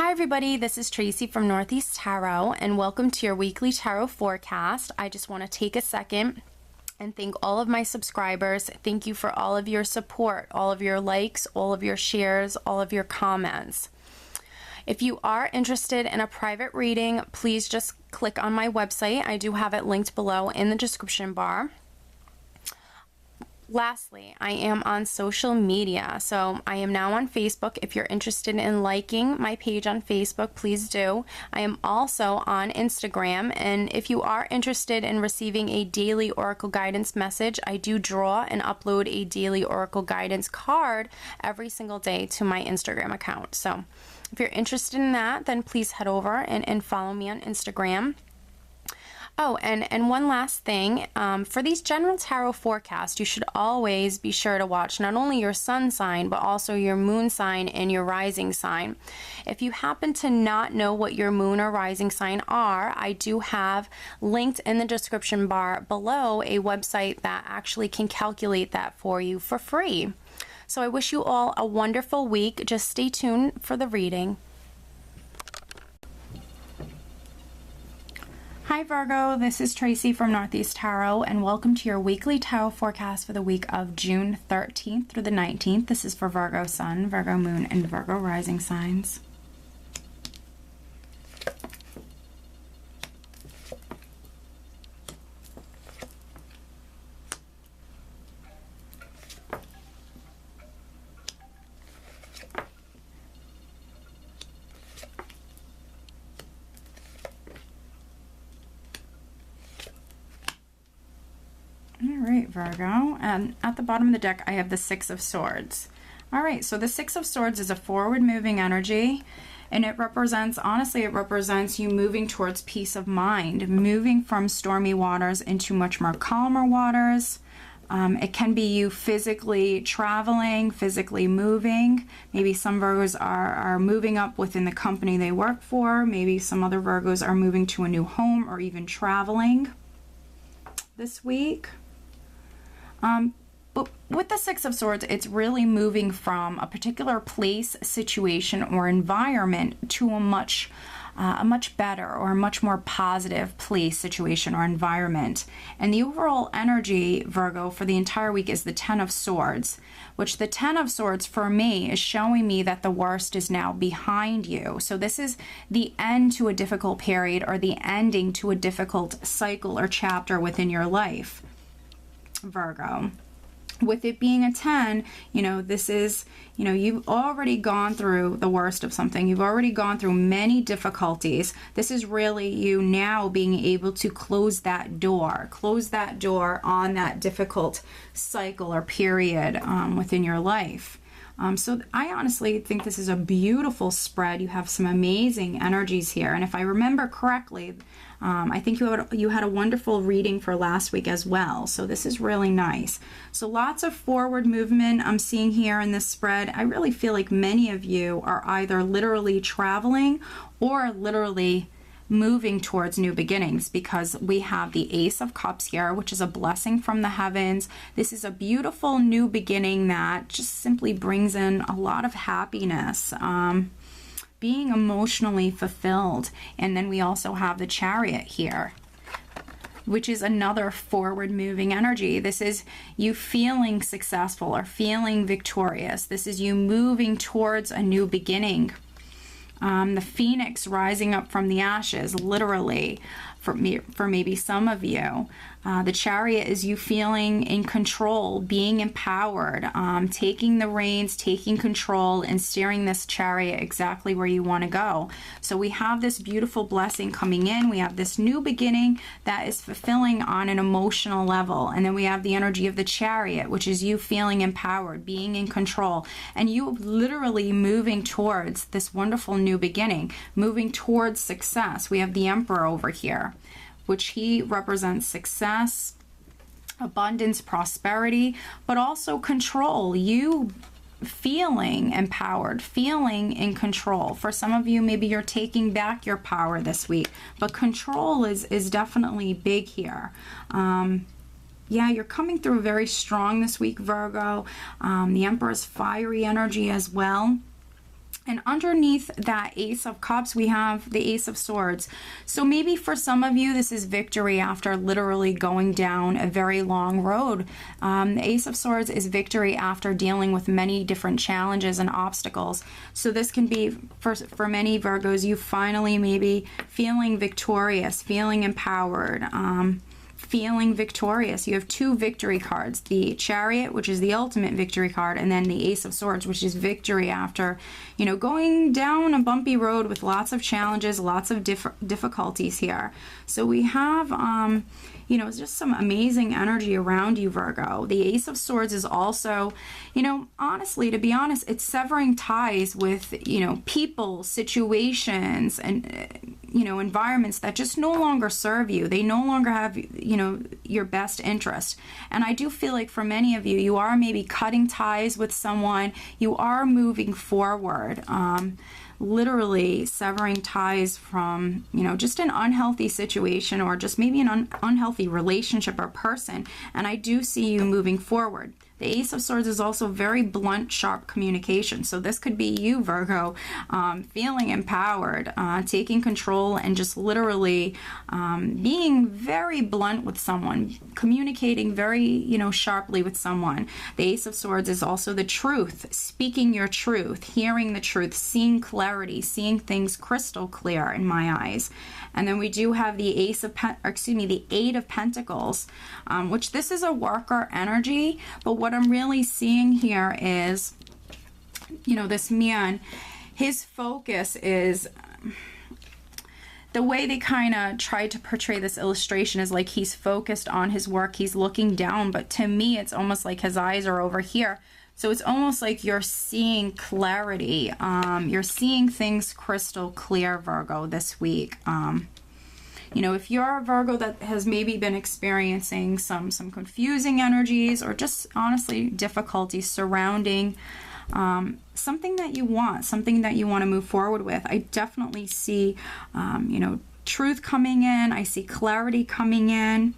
Hi everybody, this is Tracy from Northeast Tarot and welcome to your weekly tarot forecast. I just want to take a second and thank all of my subscribers. Thank you for all of your support, all of your likes, all of your shares, all of your comments. If you are interested in a private reading, please just click on my website. I do have it linked below in the description bar. Lastly, I am on social media, so I am now on Facebook. If you're interested in liking my page on Facebook, please do. I am also on Instagram, and if you are interested in receiving a daily Oracle guidance message, I do draw and upload a daily Oracle guidance card every single day to my Instagram account. So if you're interested in that, then please head over and follow me on Instagram. Oh, and one last thing, for these general tarot forecasts, you should always be sure to watch not only your sun sign, but also your moon sign and your rising sign. If you happen to not know what your moon or rising sign are, I do have linked in the description bar below a website that actually can calculate that for you for free. So I wish you all a wonderful week. Just stay tuned for the reading. Hi Virgo, this is Tracy from Northeast Tarot and welcome to your weekly tarot forecast for the week of June 13th through the 19th. This is for Virgo Sun, Virgo Moon, and Virgo Rising signs. Alright, Virgo, and at the bottom of the deck I have the Six of Swords. Alright, so the Six of Swords is a forward moving energy, and it represents, honestly, it represents you moving towards peace of mind, moving from stormy waters into much more calmer waters. It can be you physically traveling, physically moving. Maybe some Virgos are moving up within the company they work for. Maybe some other Virgos are moving to a new home or even traveling this week. But with the Six of Swords, it's really moving from a particular place, situation, or environment to a much better or a much more positive place, situation, or environment. And the overall energy, Virgo, for the entire week is the Ten of Swords, which the Ten of Swords for me is showing me that the worst is now behind you. So this is the end to a difficult period or the ending to a difficult cycle or chapter within your life, Virgo. With it being a 10, you know, this is, you know, you've already gone through the worst of something. You've already gone through many difficulties. This is really you now being able to close that door on that difficult cycle or period within your life. So I honestly think this is a beautiful spread. You have some amazing energies here. And if I remember correctly, I think you had a wonderful reading for last week as well. So this is really nice. So lots of forward movement I'm seeing here in this spread. I really feel like many of you are either literally traveling or literally moving towards new beginnings, because we have the Ace of Cups here, which is a blessing from the heavens. This is a beautiful new beginning that just simply brings in a lot of happiness, being emotionally fulfilled. And then we also have the Chariot here, which is another forward moving energy. This is you feeling successful or feeling victorious. This is you moving towards a new beginning. The phoenix rising up from the ashes, literally, for maybe some of you. The Chariot is you feeling in control, being empowered, taking the reins, taking control, and steering this chariot exactly where you want to go. So we have this beautiful blessing coming in. We have this new beginning that is fulfilling on an emotional level. And then we have the energy of the Chariot, which is you feeling empowered, being in control, and you literally moving towards this wonderful new beginning, moving towards success. We have the Emperor over here, which he represents success, abundance, prosperity, but also control. You feeling empowered, feeling in control. For some of you, maybe you're taking back your power this week, but control is definitely big here. Yeah, you're coming through very strong this week, Virgo. The Emperor's fiery energy as well. And underneath that Ace of Cups, we have the Ace of Swords. So maybe for some of you, this is victory after literally going down a very long road. The Ace of Swords is victory after dealing with many different challenges and obstacles. So this can be, for many Virgos, you finally maybe feeling victorious, feeling empowered, feeling victorious. You have two victory cards, the Chariot, which is the ultimate victory card, and then the Ace of Swords, which is victory after, you know, going down a bumpy road with lots of challenges, lots of difficulties here. So we have, you know, just some amazing energy around you, Virgo. The Ace of Swords is also, you know, honestly, to be honest, it's severing ties with, you know, people, situations, and, you know, environments that just no longer serve you. They no longer have, you know, your best interest. And I do feel like for many of you, you are maybe cutting ties with someone. You are moving forward. Literally severing ties from, you know, just an unhealthy situation or just maybe an unhealthy relationship or person. And I do see you moving forward. The Ace of Swords is also very blunt, sharp communication. So this could be you, Virgo, feeling empowered, taking control, and just literally being very blunt with someone, communicating very, you know, sharply with someone. The Ace of Swords is also the truth, speaking your truth, hearing the truth, seeing clarity, seeing things crystal clear in my eyes. And then we do have the the Eight of Pentacles, which this is a worker energy, but what I'm really seeing here is, you know, this man, his focus is, the way they kind of tried to portray this illustration is like he's focused on his work, he's looking down, but to me it's almost like his eyes are over here. So it's almost like you're seeing clarity. You're seeing things crystal clear, Virgo, this week. You know, if you're a Virgo that has maybe been experiencing some confusing energies or just honestly difficulties surrounding something that you want to move forward with, I definitely see, you know, truth coming in. I see clarity coming in.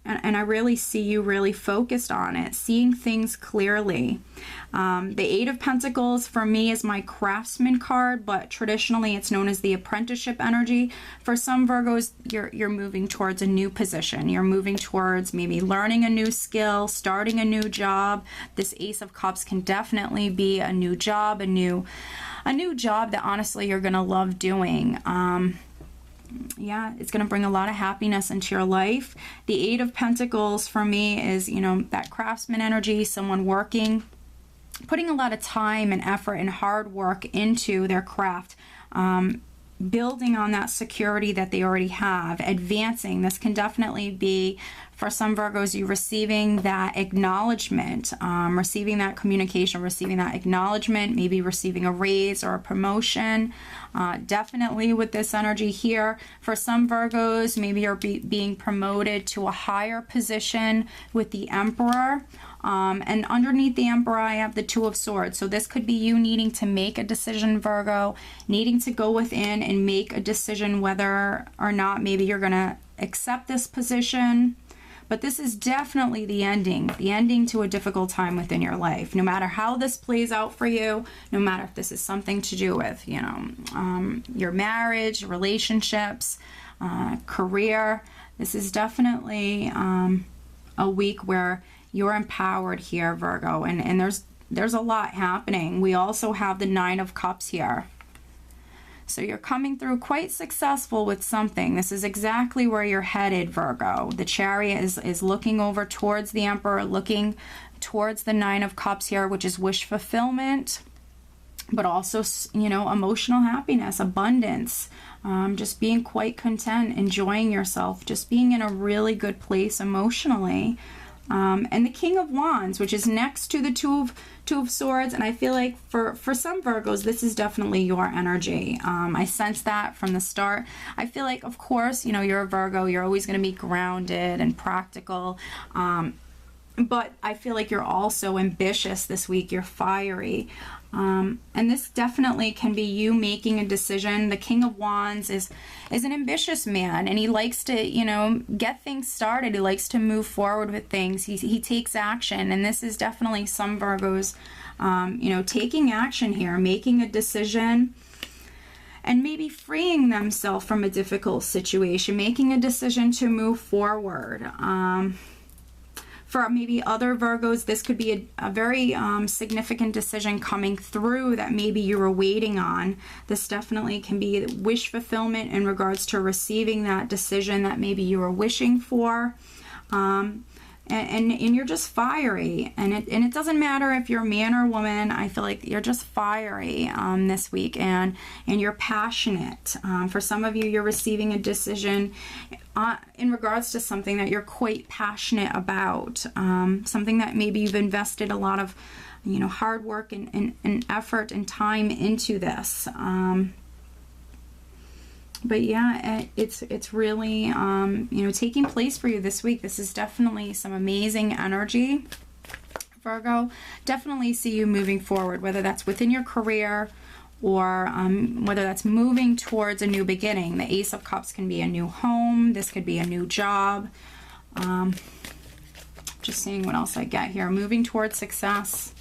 And I really see you really focused on it, seeing things clearly. The Eight of Pentacles for me is my craftsman card, but traditionally it's known as the apprenticeship energy. For some Virgos, you're moving towards a new position. You're moving towards maybe learning a new skill, starting a new job. This Ace of Cups can definitely be a new job, a new job that honestly you're going to love doing. Yeah, it's going to bring a lot of happiness into your life. The Eight of Pentacles for me is, you know, that craftsman energy, someone working, putting a lot of time and effort and hard work into their craft, building on that security that they already have, advancing. This can definitely be, for some Virgos, you receiving that acknowledgement, receiving that communication, receiving that acknowledgement, maybe receiving a raise or a promotion. Definitely with this energy here, for some Virgos, maybe you're being promoted to a higher position with the Emperor. And underneath the Emperor, I have the Two of Swords. So this could be you needing to make a decision, Virgo, needing to go within and make a decision whether or not maybe you're going to accept this position. But this is definitely the ending to a difficult time within your life. No matter how this plays out for you, no matter if this is something to do with, you know, your marriage, relationships, career, this is definitely a week where you're empowered here, Virgo, and there's a lot happening. We also have the Nine of Cups here. So you're coming through quite successful with something. This is exactly where you're headed, Virgo. The Chariot is looking over towards the Emperor, looking towards the Nine of Cups here, which is wish fulfillment, but also, you know, emotional happiness, abundance, just being quite content, enjoying yourself, just being in a really good place emotionally. And the King of Wands, which is next to the Two of Swords. And I feel like for some Virgos, this is definitely your energy. I sense that from the start. I feel like, of course, you know, you're a Virgo. You're always going to be grounded and practical. But I feel like you're also ambitious this week. You're fiery. And this definitely can be you making a decision. The King of Wands is an ambitious man, and he likes to, you know, get things started. He likes to move forward with things. He takes action, and this is definitely some Virgos You know, taking action here, making a decision, and maybe freeing themselves from a difficult situation, making a decision to move forward. For maybe other Virgos, this could be a very significant decision coming through that maybe you were waiting on. This definitely can be wish fulfillment in regards to receiving that decision that maybe you were wishing for. And you're just fiery, and it doesn't matter if you're a man or woman. I feel like you're just fiery this week, and you're passionate. For some of you, you're receiving a decision in regards to something that you're quite passionate about, something that maybe you've invested a lot of, you know, hard work and effort and time into this. But yeah, it's really, you know, taking place for you this week. This is definitely some amazing energy, Virgo. Definitely see you moving forward, whether that's within your career or whether that's moving towards a new beginning. The Ace of Cups can be a new home. This could be a new job. Just seeing what else I get here. Moving towards success.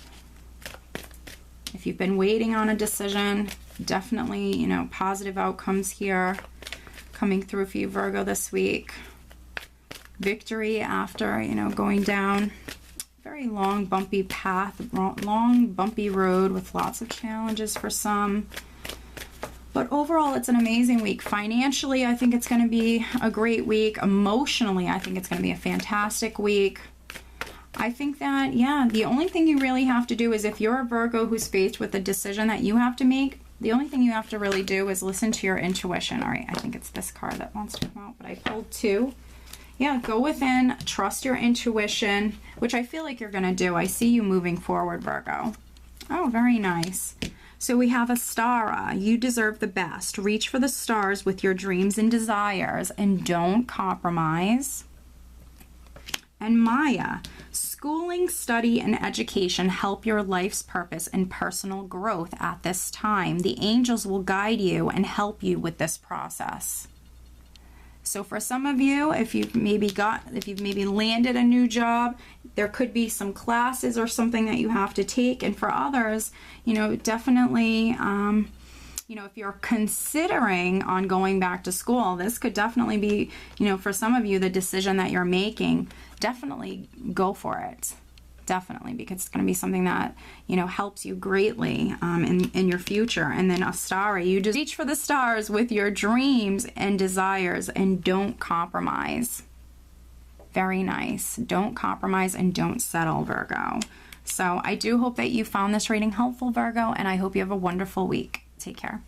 If you've been waiting on a decision, definitely, you know, positive outcomes here coming through for you, Virgo, this week. Victory after, you know, going down very long, bumpy path, long, bumpy road with lots of challenges for some. But overall, it's an amazing week. Financially, I think it's going to be a great week. Emotionally, I think it's going to be a fantastic week. I think that, yeah, the only thing you really have to do is, if you're a Virgo who's faced with a decision that you have to make, the only thing you have to really do is listen to your intuition. All right, I think it's this card that wants to come out, but I pulled two. Yeah, go within, trust your intuition, which I feel like you're going to do. I see you moving forward, Virgo. Oh, very nice. So we have Astara. You deserve the best. Reach for the stars with your dreams and desires, and don't compromise. And Maya, schooling, study, and education help your life's purpose and personal growth at this time. The angels will guide you and help you with this process. So for some of you, if you've maybe landed a new job, there could be some classes or something that you have to take. And for others, you know, definitely, you know, if you're considering on going back to school, this could definitely be, you know, for some of you, the decision that you're making. Definitely go for it. Definitely, because it's going to be something that, you know, helps you greatly in your future. And then Astara, you just reach for the stars with your dreams and desires, and don't compromise. Very nice. Don't compromise and don't settle, Virgo. So I do hope that you found this reading helpful, Virgo, and I hope you have a wonderful week. Take care.